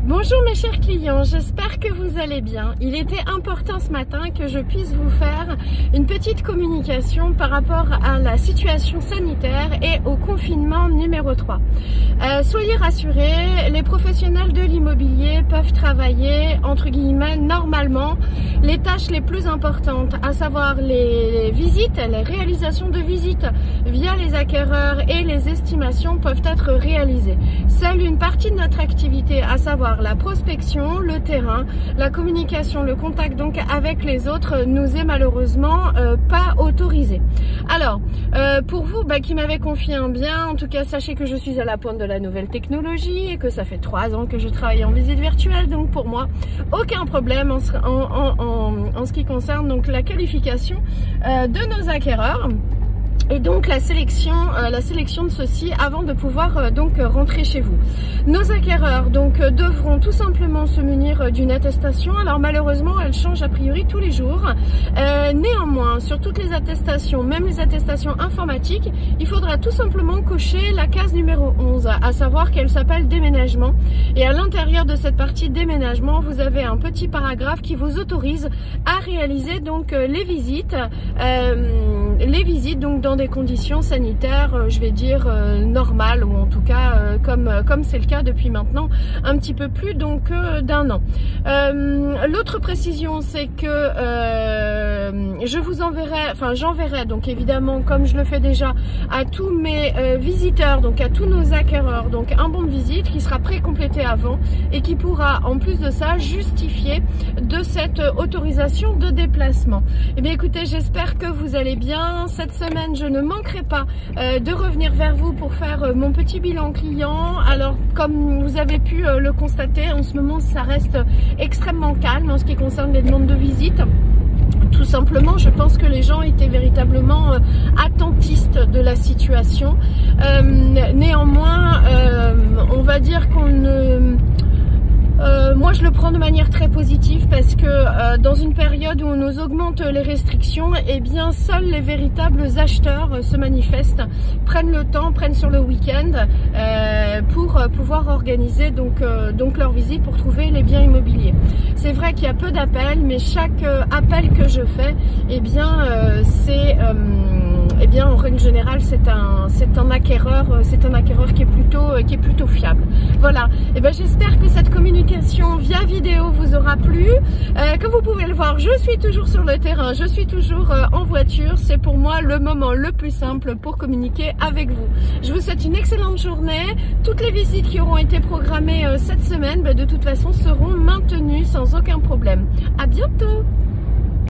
Bonjour mes chers clients, j'espère que vous allez bien. Il était important ce matin que je puisse vous faire une petite communication par rapport à la situation sanitaire et au confinement numéro 3. Soyez rassurés, les professionnels de l'immobilier peuvent travailler entre guillemets normalement. Les tâches les plus importantes, à savoir les visites, les réalisations de visites via les acquéreurs et les estimations peuvent être réalisées. Seule une partie de notre activité, à savoir la prospection, le terrain, la communication, le contact donc avec les autres nous est malheureusement pas autorisé. Alors, pour vous qui m'avez confié un bien, en tout cas sachez que je suis à la pointe de la nouvelle technologie et que ça fait 3 ans que je travaille en visite virtuelle, donc pour moi aucun problème en ce qui concerne donc la qualification de nos acquéreurs. Et donc la sélection de ceux-ci avant de pouvoir donc rentrer chez vous. Nos acquéreurs donc devront tout simplement se munir d'une attestation. Alors malheureusement elle change a priori tous les jours. Néanmoins sur toutes les attestations, même les attestations informatiques, il faudra tout simplement cocher la case numéro 11, à savoir qu'elle s'appelle déménagement. Et à l'intérieur de cette partie déménagement, vous avez un petit paragraphe qui vous autorise à réaliser donc les visites donc dans des conditions sanitaires, je vais dire normales, ou en tout cas comme c'est le cas depuis maintenant un petit peu plus donc d'un an. L'autre précision, c'est que je vous enverrai, j'enverrai donc évidemment, comme je le fais déjà, à tous mes visiteurs, donc à tous nos acquéreurs, donc un bon de visite qui sera pré-complété avant et qui pourra en plus de ça justifier de cette autorisation de déplacement. Et bien écoutez, j'espère que vous allez bien. Cette semaine je ne manquerai pas de revenir vers vous pour faire mon petit bilan client. Alors comme vous avez pu le constater, en ce moment ça reste extrêmement calme en ce qui concerne les demandes de visite. Tout simplement, je pense que les gens étaient véritablement attentistes de la situation. Néanmoins, on va dire qu'on ne... moi je le prends de manière très positive parce que dans une période où on nous augmente les restrictions, eh bien seuls les véritables acheteurs se manifestent, prennent le temps, prennent sur le week-end pour pouvoir organiser donc leur visite pour trouver les biens immobiliers. C'est vrai qu'il y a peu d'appels, mais chaque appel que je fais, eh bien en règle générale c'est un acquéreur qui est plutôt fiable. Voilà. Et ben j'espère que cette communication via vidéo vous aura plu. Comme vous pouvez le voir, je suis toujours sur le terrain, je suis toujours en voiture. C'est pour moi le moment le plus simple pour communiquer avec vous. Je vous souhaite une excellente journée. Toutes les visites qui auront été programmées cette semaine, de toute façon seront maintenues sans aucun problème. À bientôt.